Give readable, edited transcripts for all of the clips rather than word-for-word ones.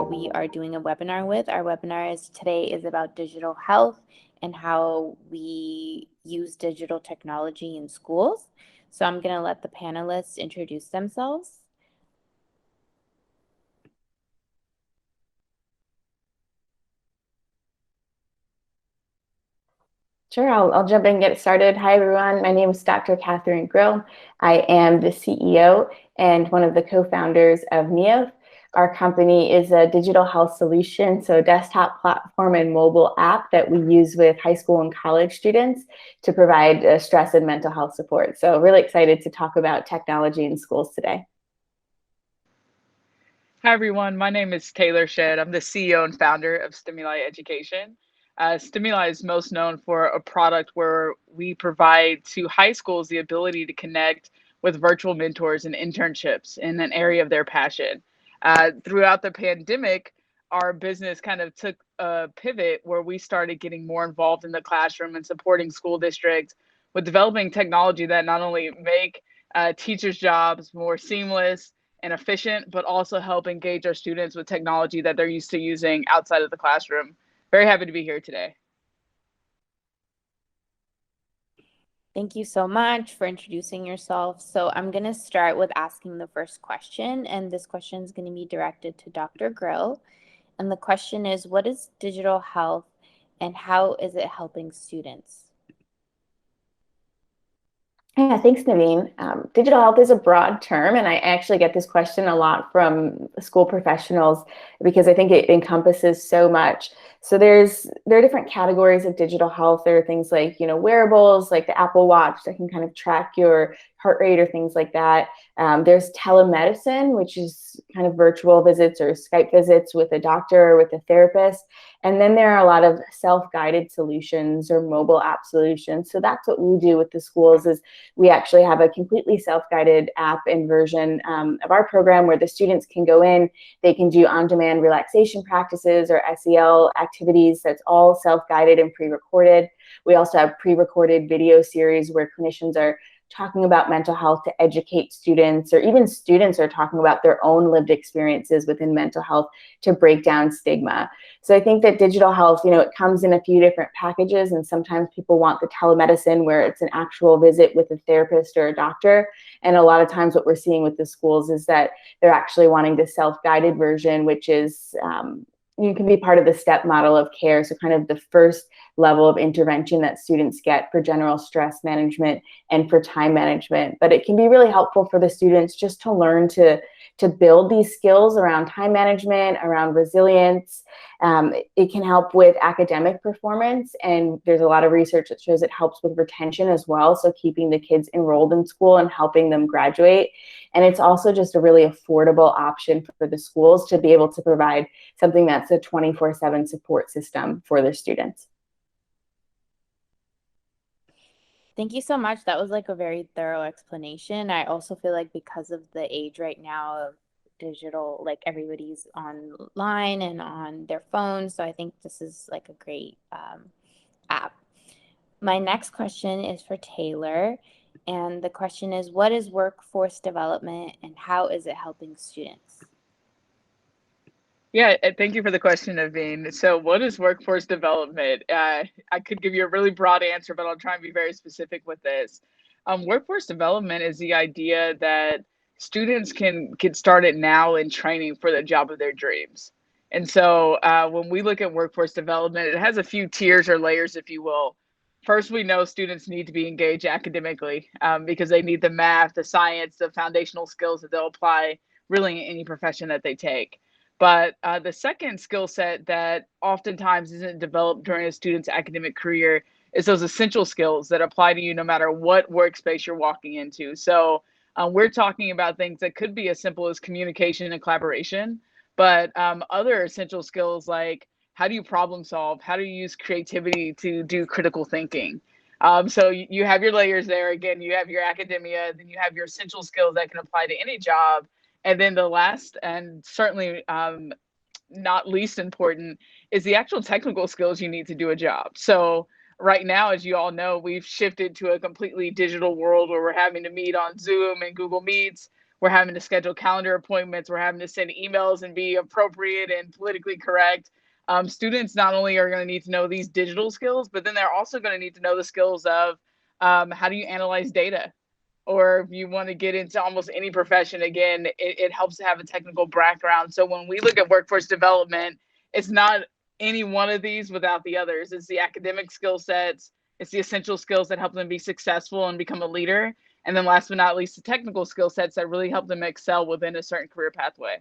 we are doing a webinar with. Our webinar today is about digital health and how we use digital technology in schools. So I'm going to let the panelists introduce themselves. Sure, I'll jump in and get started. Hi, everyone. My name is Dr. Katherine Grill. I am the CEO and one of the co-founders of Neolth. Our company is a digital health solution, so a desktop platform and mobile app that we use with high school and college students to provide stress and mental health support. So really excited to talk about technology in schools today. Hi, everyone. My name is Taylor Shead. I'm the CEO and founder of STEMuli Education. STEMuli is most known for a product where we provide to high schools the ability to connect with virtual mentors and internships in an area of their passion. Throughout the pandemic, our business kind of took a pivot where we started getting more involved in the classroom and supporting school districts with developing technology that not only make teachers' jobs more seamless and efficient, but also help engage our students with technology that they're used to using outside of the classroom. Very happy to be here today. Thank you so much for introducing yourself. So I'm going to start with asking the first question, and this question is going to be directed to Dr. Grill. And the question is, what is digital health and how is it helping students? Yeah, thanks, Naveen. Digital health is a broad term, and I actually get this question a lot from school professionals because I think it encompasses so much. So there are different categories of digital health. There are things like, wearables, like the Apple Watch that can kind of track your heart rate or things like that. There's telemedicine, which is kind of virtual visits or Skype visits with a doctor or with a therapist. And then there are a lot of self-guided solutions or mobile app solutions. So that's what we do with the schools is we actually have a completely self-guided app and version of our program where the students can go in, they can do on-demand relaxation practices or SEL activities. That's all self-guided and pre-recorded. We also have pre-recorded video series where clinicians are talking about mental health to educate students, or even students are talking about their own lived experiences within mental health to break down stigma. So I think that digital health, it comes in a few different packages, and sometimes people want the telemedicine where it's an actual visit with a therapist or a doctor. And a lot of times what we're seeing with the schools is that they're actually wanting the self-guided version, which is you can be part of the STEP model of care. So kind of the first level of intervention that students get for general stress management and for time management. But it can be really helpful for the students just to learn to build these skills around time management, around resilience. It can help with academic performance, and there's a lot of research that shows it helps with retention as well, so keeping the kids enrolled in school and helping them graduate. And it's also just a really affordable option for the schools to be able to provide something that's a 24/7 support system for their students. Thank you so much. That was like a very thorough explanation. I also feel like because of the age right now of digital, like everybody's online and on their phones. So I think this is like a great app. My next question is for Taylor. And the question is, what is workforce development and how is it helping students? Yeah, thank you for the question, Naveen. So what is workforce development? I could give you a really broad answer, but I'll try and be very specific with this. Workforce development is the idea that students can get started now in training for the job of their dreams. And so when we look at workforce development, it has a few tiers or layers, if you will. First, we know students need to be engaged academically because they need the math, the science, the foundational skills that they'll apply really in any profession that they take. But the second skill set that oftentimes isn't developed during a student's academic career is those essential skills that apply to you no matter what workspace you're walking into. So we're talking about things that could be as simple as communication and collaboration, but other essential skills like how do you problem solve? How do you use creativity to do critical thinking? So you have your layers there. Again, you have your academia, then you have your essential skills that can apply to any job. And then the last, and certainly not least important, is the actual technical skills you need to do a job. So right now, as you all know, we've shifted to a completely digital world where we're having to meet on Zoom and Google Meets, We're having to schedule calendar appointments. We're having to send emails and be appropriate and politically correct. Students not only are going to need to know these digital skills, but then they're also going to need to know the skills of how do you analyze data? Or if you want to get into almost any profession, again, it helps to have a technical background. So when we look at workforce development, it's not any one of these without the others. It's the academic skill sets, it's the essential skills that help them be successful and become a leader. And then last but not least, the technical skill sets that really help them excel within a certain career pathway.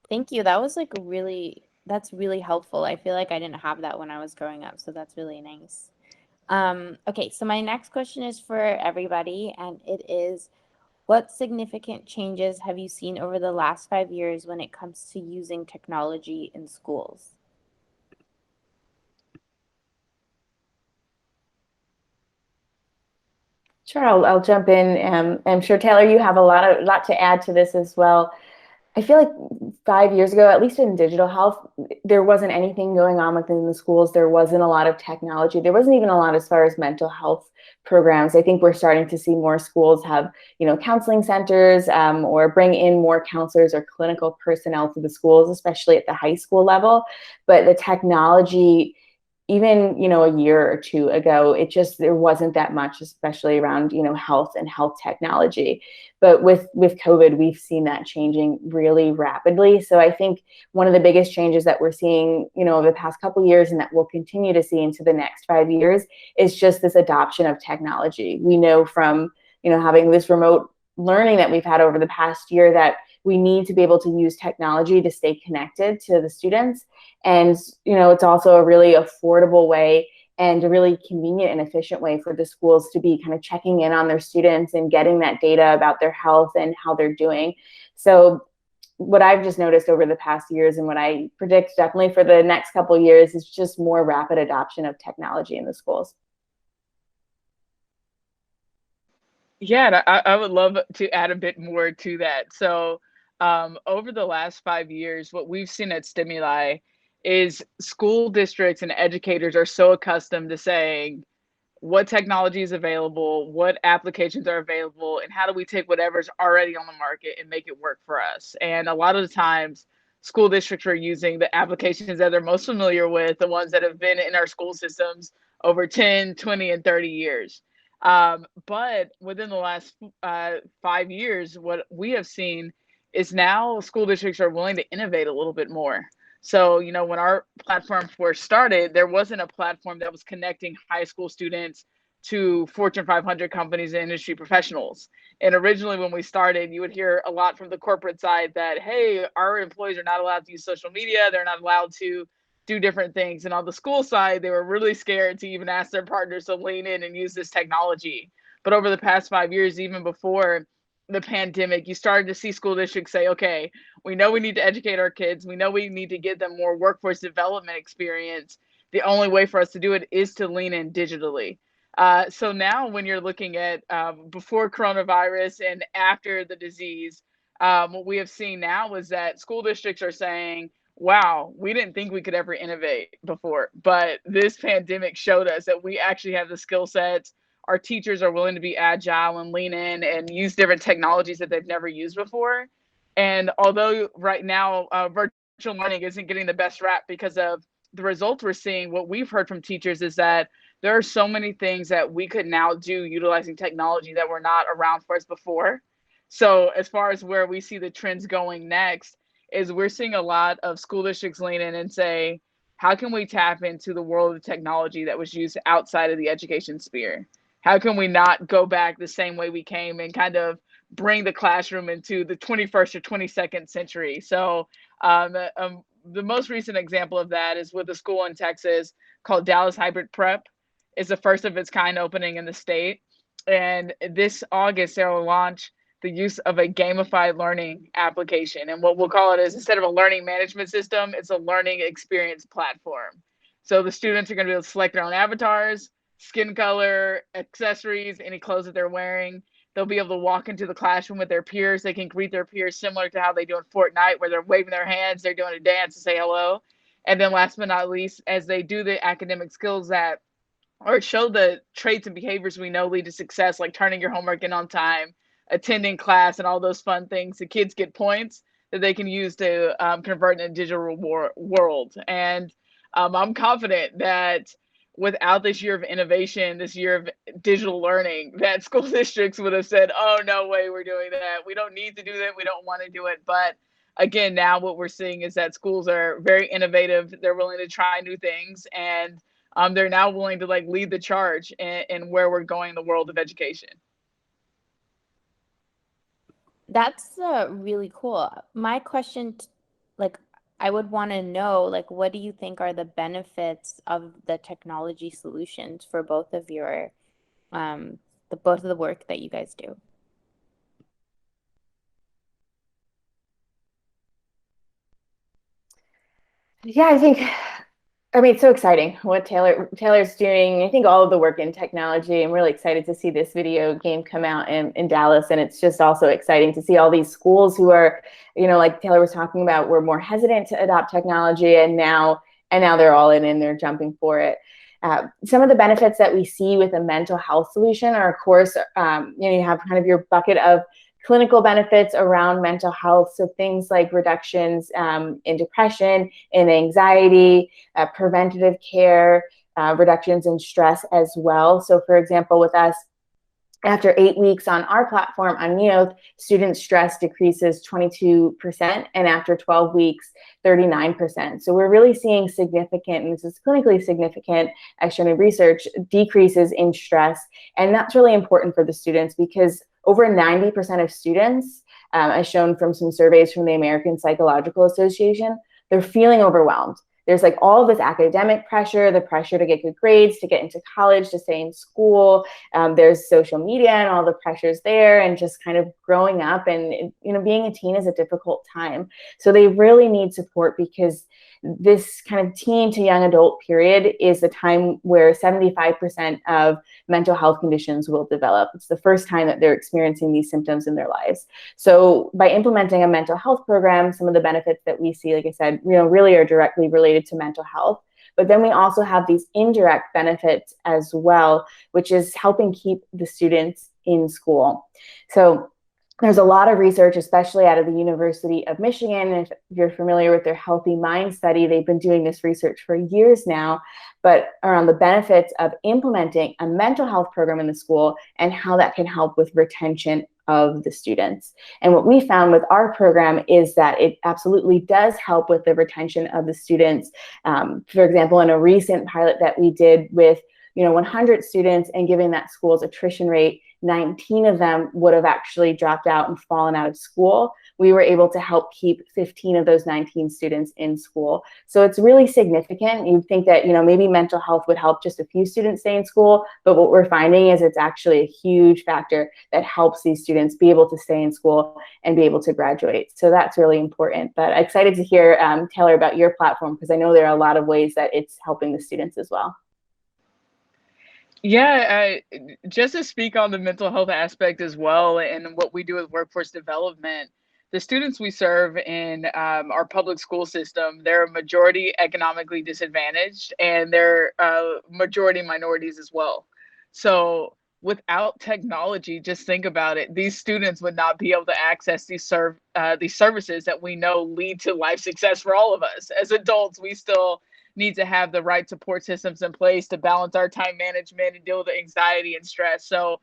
Thank you. That's really helpful. I feel like I didn't have that when I was growing up, so that's really nice. Okay, so my next question is for everybody, and it is, what significant changes have you seen over the last 5 years when it comes to using technology in schools? Sure, I'll jump in. I'm sure, Taylor, you have a lot to add to this as well. I feel like 5 years ago, at least in digital health, there wasn't anything going on within the schools. There wasn't a lot of technology. There wasn't even a lot as far as mental health programs. I think we're starting to see more schools have, counseling centers, or bring in more counselors or clinical personnel to the schools, especially at the high school level. But the technology, even a year or two ago, there wasn't that much, especially around health and health technology. But with COVID, we've seen that changing really rapidly. So I think one of the biggest changes that we're seeing over the past couple of years, and that we'll continue to see into the next 5 years, is just this adoption of technology. We know from having this remote learning that we've had over the past year that we need to be able to use technology to stay connected to the students. And, it's also a really affordable way and a really convenient and efficient way for the schools to be kind of checking in on their students and getting that data about their health and how they're doing. So what I've just noticed over the past years, and what I predict definitely for the next couple of years, is just more rapid adoption of technology in the schools. Yeah, I would love to add a bit more to that. So over the last 5 years, what we've seen at STEMuli is school districts and educators are so accustomed to saying what technology is available, what applications are available, and how do we take whatever's already on the market and make it work for us. And a lot of the times, school districts are using the applications that they're most familiar with, the ones that have been in our school systems over 10, 20, and 30 years. But within the last 5 years, what we have seen is now school districts are willing to innovate a little bit more. So, when our platform first started, there wasn't a platform that was connecting high school students to Fortune 500 companies and industry professionals. And originally, when we started, you would hear a lot from the corporate side that, hey, our employees are not allowed to use social media. They're not allowed to do different things. And on the school side, they were really scared to even ask their partners to lean in and use this technology. But over the past 5 years, even before the pandemic, you started to see school districts say, okay, we know we need to educate our kids. We know we need to get them more workforce development experience. The only way for us to do it is to lean in digitally. So now when you're looking at before coronavirus and after the disease, what we have seen now is that school districts are saying, wow, we didn't think we could ever innovate before, but this pandemic showed us that we actually have the skill sets. Our teachers are willing to be agile and lean in and use different technologies that they've never used before. And although right now virtual learning isn't getting the best rap because of the results we're seeing, what we've heard from teachers is that there are so many things that we could now do utilizing technology that were not around for us before. So as far as where we see the trends going next, is we're seeing a lot of school districts lean in and say, how can we tap into the world of technology that was used outside of the education sphere? How can we not go back the same way we came and kind of bring the classroom into the 21st or 22nd century? So the most recent example of that is with a school in Texas called Dallas Hybrid Prep. It's the first of its kind opening in the state. And this August, they will launch the use of a gamified learning application. And what we'll call it is, instead of a learning management system, it's a learning experience platform. So the students are going to be able to select their own avatars, skin color, accessories, any clothes that they're wearing. They'll be able to walk into the classroom with their peers. They can greet their peers similar to how they do in Fortnite, where they're waving their hands, they're doing a dance to say hello. And then last but not least, as they do the academic skills that or show the traits and behaviors we know lead to success, like turning your homework in on time, attending class, and all those fun things. The kids get points that they can use to convert in a digital world. And I'm confident that without this year of innovation, this year of digital learning, that school districts would have said, oh, no way we're doing that. We don't need to do that. We don't want to do it. But again, now what we're seeing is that schools are very innovative. They're willing to try new things, and they're now willing to like lead the charge in where we're going in the world of education. That's really cool. My question, like, I would want to know, like, what do you think are the benefits of the technology solutions for both of your, both of the work that you guys do? Yeah, I mean, it's so exciting what Taylor's doing. I think all of the work in technology. I'm really excited to see this video game come out in Dallas, and it's just also exciting to see all these schools who are, like Taylor was talking about, were more hesitant to adopt technology, and now they're all in and they're jumping for it. Some of the benefits that we see with a mental health solution are, of course, you have kind of your bucket of clinical benefits around mental health. So things like reductions in depression, in anxiety, preventative care, reductions in stress as well. So for example, with us, after 8 weeks on our platform on Neolth, student stress decreases 22%, and after 12 weeks, 39%. So we're really seeing significant, and this is clinically significant, as shown in research, decreases in stress. And that's really important for the students because over 90% of students, as shown from some surveys from the American Psychological Association, they're feeling overwhelmed. There's like all of this academic pressure, the pressure to get good grades, to get into college, to stay in school. There's social media and all the pressures there, and just kind of growing up, and being a teen is a difficult time. So they really need support, because this kind of teen to young adult period is the time where 75% of mental health conditions will develop. It's the first time that they're experiencing these symptoms in their lives. So by implementing a mental health program, some of the benefits that we see, like I said, really are directly related to mental health. But then we also have these indirect benefits as well, which is helping keep the students in school. So there's a lot of research, especially out of the University of Michigan. If you're familiar with their Healthy Mind study, they've been doing this research for years now, but around the benefits of implementing a mental health program in the school and how that can help with retention of the students. And what we found with our program is that it absolutely does help with the retention of the students. For example, in a recent pilot that we did with 100 students and giving that school's attrition rate, 19 of them would have actually dropped out and fallen out of school. We were able to help keep 15 of those 19 students in school. So it's really significant. You'd think that, maybe mental health would help just a few students stay in school, but what we're finding is it's actually a huge factor that helps these students be able to stay in school and be able to graduate. So that's really important. But I'm excited to hear, Taylor, about your platform, because I know there are a lot of ways that it's helping the students as well. Yeah, just to speak on the mental health aspect as well, and what we do with workforce development, the students we serve in our public school system, they're majority economically disadvantaged, and they're majority minorities as well. So without technology, just think about it, these students would not be able to access these services that we know lead to life success for all of us. As adults, we still need to have the right support systems in place to balance our time management and deal with anxiety and stress. So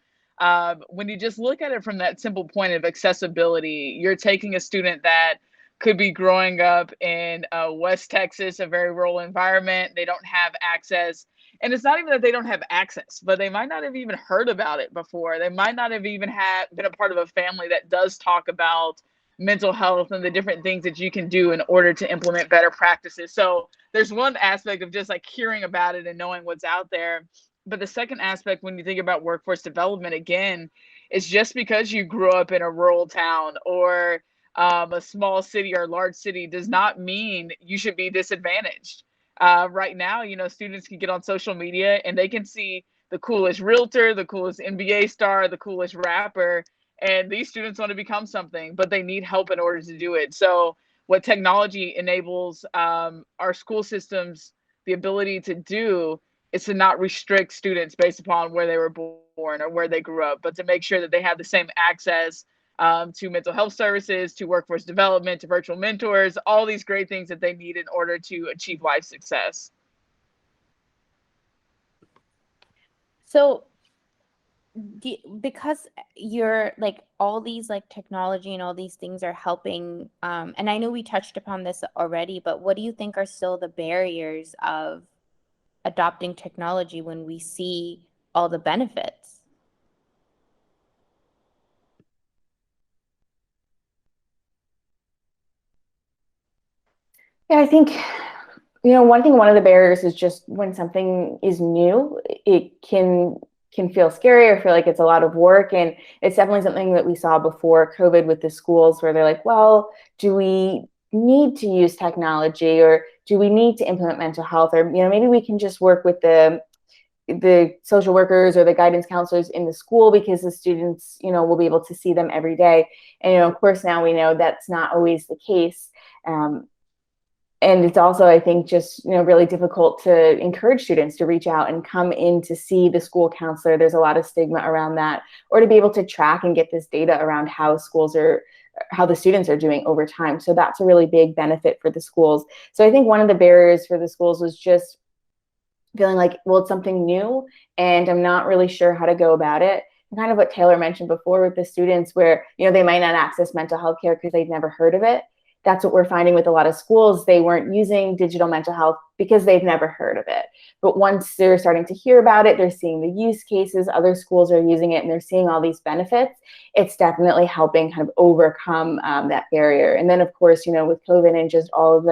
when you just look at it from that simple point of accessibility, you're taking a student that could be growing up in West Texas, a very rural environment. They don't have access. And it's not even that they don't have access, but they might not have even heard about it before. They might not have even been a part of a family that does talk about mental health and the different things that you can do in order to implement better practices. So there's one aspect of just like hearing about it and knowing what's out there. But the second aspect, when you think about workforce development, again, is just because you grew up in a rural town or a small city or large city does not mean you should be disadvantaged. Right now, students can get on social media and they can see the coolest realtor, the coolest NBA star, the coolest rapper, and these students want to become something, but they need help in order to do it. So what technology enables our school systems the ability to do is to not restrict students based upon where they were born or where they grew up, but to make sure that they have the same access to mental health services, to workforce development, to virtual mentors, all these great things that they need in order to achieve life success. So because you're like all these like technology and all these things are helping, and I know we touched upon this already, but what do you think are still the barriers of adopting technology when we see all the benefits? Yeah, I think, one of the barriers is just when something is new, it can feel scary or feel like it's a lot of work. And it's definitely something that we saw before COVID with the schools where they're like, well, do we need to use technology, or do we need to implement mental health? Or, maybe we can just work with the social workers or the guidance counselors in the school because the students, will be able to see them every day. And, of course, now we know that's not always the case. And it's also, I think, just really difficult to encourage students to reach out and come in to see the school counselor. There's a lot of stigma around that, or to be able to track and get this data around how the students are doing over time. So that's a really big benefit for the schools. So I think one of the barriers for the schools was just feeling like, well, it's something new and I'm not really sure how to go about it. And kind of what Taylor mentioned before with the students where, they might not access mental health care because they've never heard of it. That's what we're finding with a lot of schools. They weren't using digital mental health because they've never heard of it. But once they're starting to hear about it, they're seeing the use cases, other schools are using it, and they're seeing all these benefits. It's definitely helping kind of overcome that barrier. And then, of course, with COVID and just all of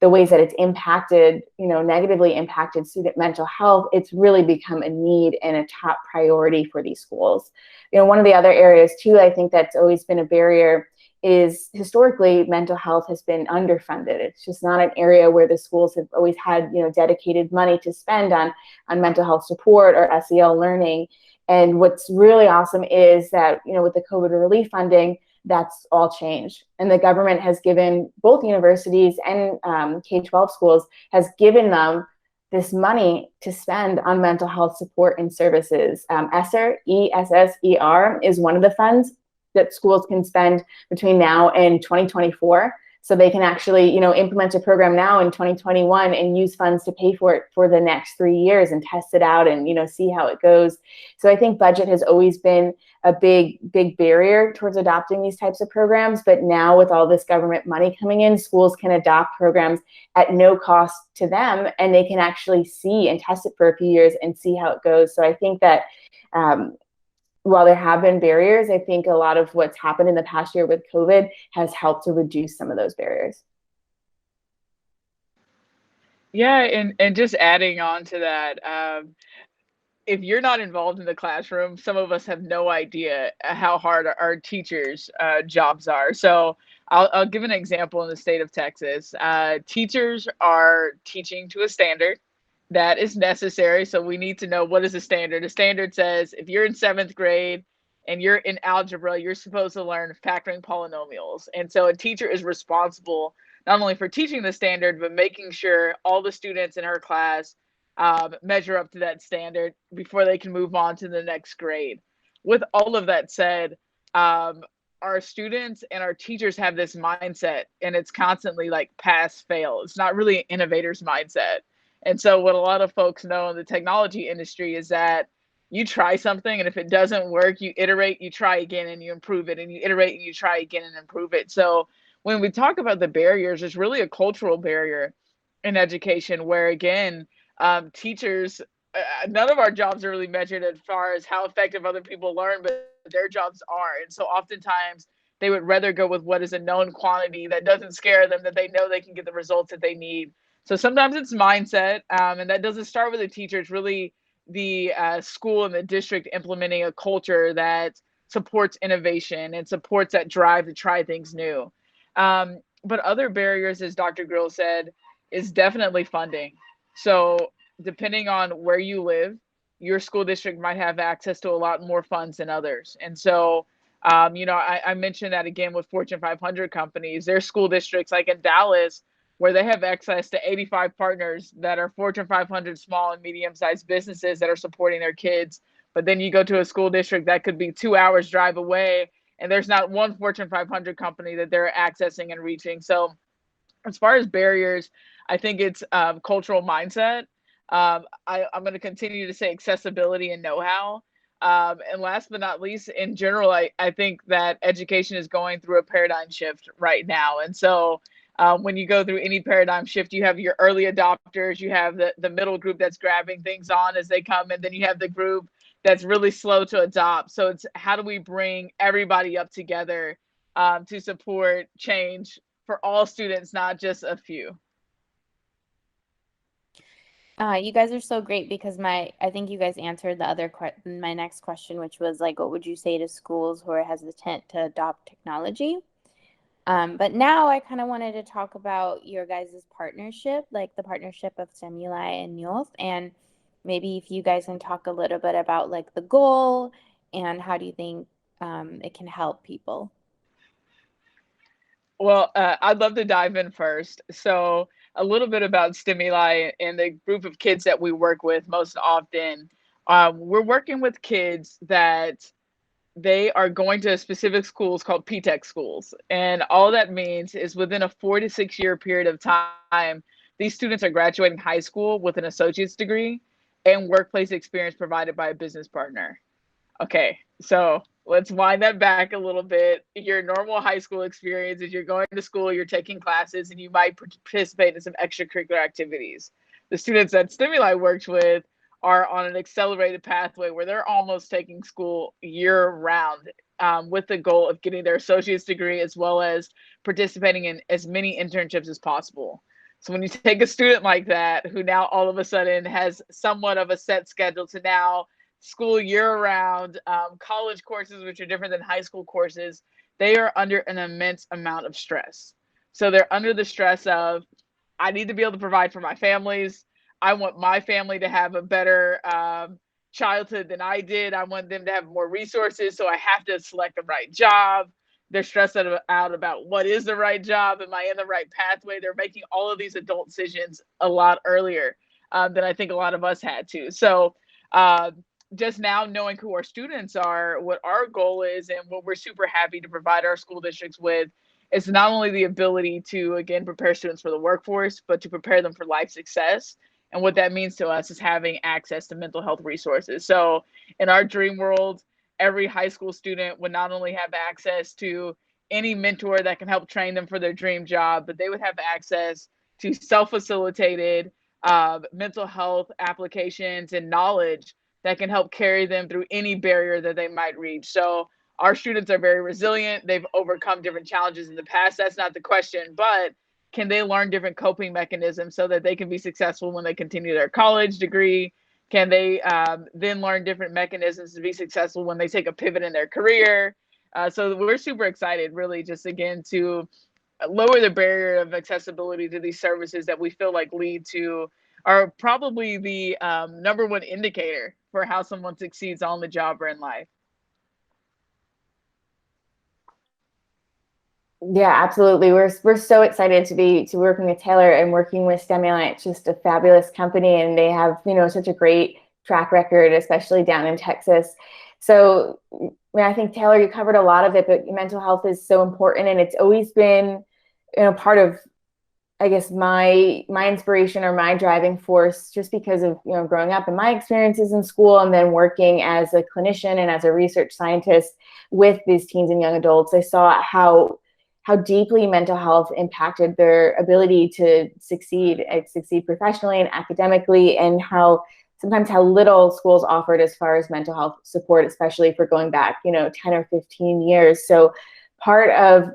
the ways that it's impacted, negatively impacted student mental health, it's really become a need and a top priority for these schools. One of the other areas too, I think that's always been a barrier is historically mental health has been underfunded. It's just not an area where the schools have always had, dedicated money to spend on mental health support or SEL learning. And what's really awesome is that, with the COVID relief funding, that's all changed. And the government has given both universities and K-12 schools has given them this money to spend on mental health support and services. ESSER, ESSER, is one of the funds that schools can spend between now and 2024. So they can actually, implement a program now in 2021 and use funds to pay for it for the next 3 years and test it out and, see how it goes. So I think budget has always been a big barrier towards adopting these types of programs. But now with all this government money coming in, schools can adopt programs at no cost to them, and they can actually see and test it for a few years and see how it goes. So I think that while there have been barriers, I think a lot of what's happened in the past year with COVID has helped to reduce some of those barriers. Yeah, and just adding on to that, if you're not involved in the classroom, some of us have no idea how hard our teachers' jobs are. So I'll give an example in the state of Texas. Teachers are teaching to a standard that is necessary. So we need to know, what is the standard? The standard says if you're in 7th grade and you're in algebra, you're supposed to learn factoring polynomials. And so a teacher is responsible not only for teaching the standard, but making sure all the students in her class measure up to that standard before they can move on to the next grade. With all of that said, our students and our teachers have this mindset, and it's constantly like pass fail. It's not really an innovator's mindset. And so what a lot of folks know in the technology industry is that you try something, and if it doesn't work, you iterate, you try again, and you improve it, and you iterate and you try again and improve it. So when we talk about the barriers, there's really a cultural barrier in education where, again, teachers, none of our jobs are really measured as far as how effective other people learn, but their jobs are. And so oftentimes they would rather go with what is a known quantity that doesn't scare them, that they know they can get the results that they need. So sometimes it's mindset, and that doesn't start with the teacher. It's really the school and the district implementing a culture that supports innovation and supports that drive to try things new. But other barriers, as Dr. Grill said, is definitely funding. So depending on where you live, your school district might have access to a lot more funds than others. And so, I mentioned that again with Fortune 500 companies, their school districts, like in Dallas, where they have access to 85 partners that are Fortune 500 small and medium-sized businesses that are supporting their kids. But then you go to a school district that could be 2 hours drive away, and there's not one Fortune 500 company that they're accessing and reaching. So as far as barriers, I think it's cultural mindset. I'm going to continue to say accessibility and know-how. And last but not least, in general, I think that education is going through a paradigm shift right now. And so when you go through any paradigm shift, you have your early adopters, you have the middle group that's grabbing things on as they come, and then you have the group that's really slow to adopt. So it's how do we bring everybody up together to support change for all students, not just a few. You guys are so great because I think you guys answered my next question, which was like, what would you say to schools who are hesitant to adopt technology? But now I kind of wanted to talk about your guys' partnership, like the partnership of STEMuli and Neolth, and maybe if you guys can talk a little bit about like the goal and how do you think it can help people? Well, I'd love to dive in first. So, a little bit about Stimuli and the group of kids that we work with most often. We're working with kids that they are going to specific schools called P-TECH schools. And all that means is within a 4 to 6 year period of time, these students are graduating high school with an associate's degree and workplace experience provided by a business partner. Okay, so let's wind that back a little bit. Your normal high school experience is you're going to school, you're taking classes, and you might participate in some extracurricular activities. The students that Stimuli works with are on an accelerated pathway where they're almost taking school year round with the goal of getting their associate's degree as well as participating in as many internships as possible. So when you take a student like that, who now all of a sudden has somewhat of a set schedule to now school year round, college courses, which are different than high school courses, they are under an immense amount of stress. So they're under the stress of, I need to be able to provide for my families. I want my family to have a better childhood than I did. I want them to have more resources. So I have to select the right job. They're stressed out about what is the right job. Am I in the right pathway? They're making all of these adult decisions a lot earlier than I think a lot of us had to. So just now knowing who our students are, what our goal is, and what we're super happy to provide our school districts with is not only the ability to, again, prepare students for the workforce, but to prepare them for life success. And what that means to us is having access to mental health resources. So in our dream world, every high school student would not only have access to any mentor that can help train them for their dream job, but they would have access to self-facilitated mental health applications and knowledge that can help carry them through any barrier that they might reach. So our students are very resilient. They've overcome different challenges in the past. That's not the question, but can they learn different coping mechanisms so that they can be successful when they continue their college degree? Can they then learn different mechanisms to be successful when they take a pivot in their career? So we're super excited, really, just again, to lower the barrier of accessibility to these services that we feel like lead to are probably the number one indicator for how someone succeeds on the job or in life. Yeah, absolutely. We're so excited to be working with Taylor and working with STEMuli. It's just a fabulous company, and they have such a great track record, especially down in Texas. So I think Taylor, you covered a lot of it, but mental health is so important, and it's always been part of, I guess, my inspiration or my driving force, just because of growing up and my experiences in school, and then working as a clinician and as a research scientist with these teens and young adults. I saw how deeply mental health impacted their ability to succeed professionally and academically, and how little schools offered as far as mental health support, especially for going back 10 or 15 years. So part of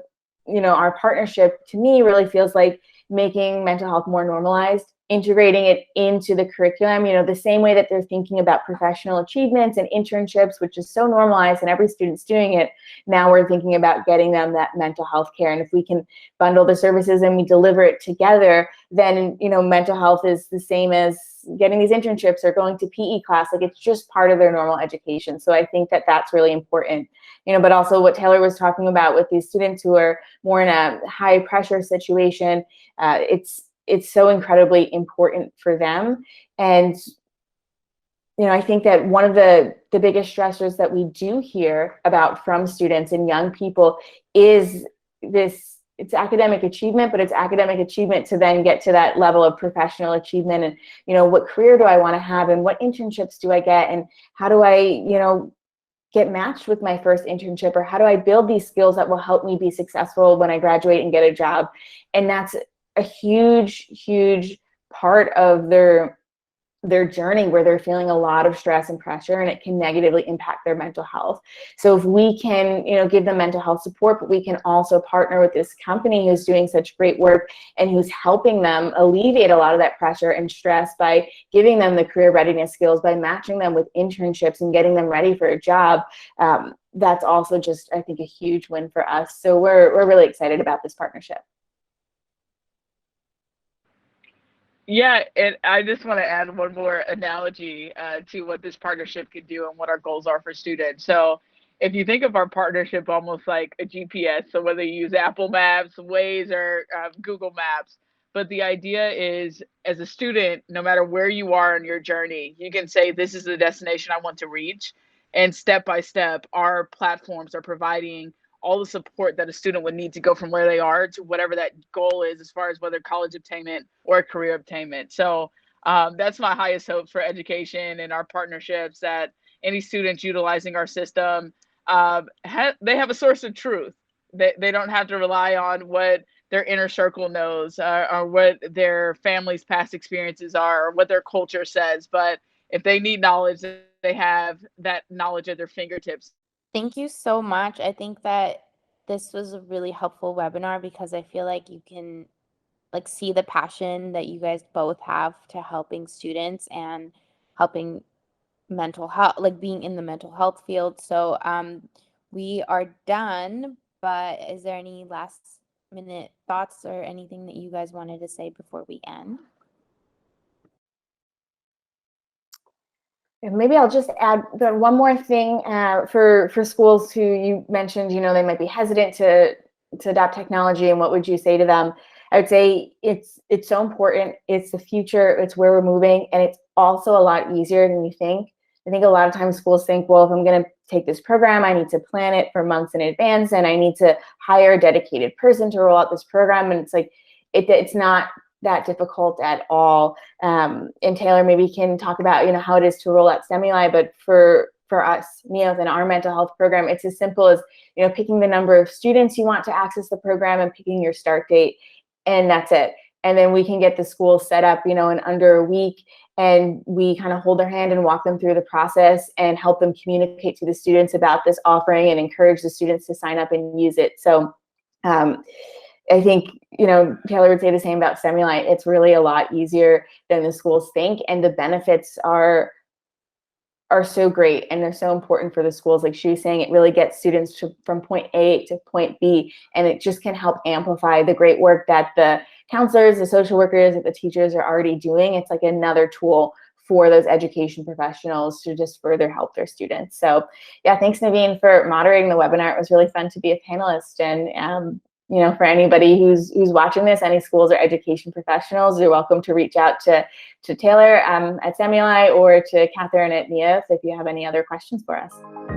our partnership, to me, really feels like making mental health more normalized integrating it into the curriculum, the same way that they're thinking about professional achievements and internships, which is so normalized and every student's doing it. Now we're thinking about getting them that mental health care. And if we can bundle the services and we deliver it together, then, mental health is the same as getting these internships or going to PE class. Like, it's just part of their normal education. So I think that that's really important, but also what Taylor was talking about with these students who are more in a high pressure situation, it's so incredibly important for them. And I think that one of the biggest stressors that we do hear about from students and young people is this. It's academic achievement, but it's academic achievement to then get to that level of professional achievement. And, what career do I want to have, and what internships do I get, and how do I, get matched with my first internship, or how do I build these skills that will help me be successful when I graduate and get a job? And that's a huge, huge part of their journey, where they're feeling a lot of stress and pressure, and it can negatively impact their mental health. So if we can, give them mental health support, but we can also partner with this company who's doing such great work and who's helping them alleviate a lot of that pressure and stress by giving them the career readiness skills, by matching them with internships and getting them ready for a job, that's also just, I think, a huge win for us. So we're really excited about this partnership. Yeah, and I just want to add one more analogy to what this partnership could do and what our goals are for students. So if you think of our partnership almost like a GPS, so whether you use Apple Maps, Waze, or Google Maps, but the idea is, as a student, no matter where you are in your journey, you can say, this is the destination I want to reach. And step by step, our platforms are providing all the support that a student would need to go from where they are to whatever that goal is, as far as whether college obtainment or career obtainment. So that's my highest hope for education and our partnerships, that any students utilizing our system, they have a source of truth. They don't have to rely on what their inner circle knows, or what their family's past experiences are, or what their culture says. But if they need knowledge, they have that knowledge at their fingertips. Thank you so much. I think that this was a really helpful webinar, because I feel like you can see the passion that you guys both have to helping students and helping mental health, being in the mental health field. So we are done, but is there any last minute thoughts or anything that you guys wanted to say before we end? Maybe I'll just add one more thing for schools who you mentioned, they might be hesitant to adopt technology, and what would you say to them? I would say it's so important. It's the future. It's where we're moving, and it's also a lot easier than you think. I think a lot of times schools think, well, if I'm going to take this program, I need to plan it for months in advance, and I need to hire a dedicated person to roll out this program. And it's like, it's not that difficult at all. And Taylor maybe can talk about, how it is to roll out STEMuli, but for us, Neolth, and our mental health program, it's as simple as, picking the number of students you want to access the program and picking your start date, and that's it. And then we can get the school set up, in under a week, and we kind of hold their hand and walk them through the process and help them communicate to the students about this offering and encourage the students to sign up and use it. So I think, Taylor would say the same about STEMuli. It's really a lot easier than the schools think, and the benefits are so great, and they're so important for the schools. Like she was saying, it really gets students from point A to point B, and it just can help amplify the great work that the counselors, the social workers, that the teachers are already doing. It's like another tool for those education professionals to just further help their students. So yeah, thanks Naveen for moderating the webinar. It was really fun to be a panelist, and for anybody who's watching this, any schools or education professionals, you're welcome to reach out to Taylor at STEMuli or to Katherine at Neolth if you have any other questions for us.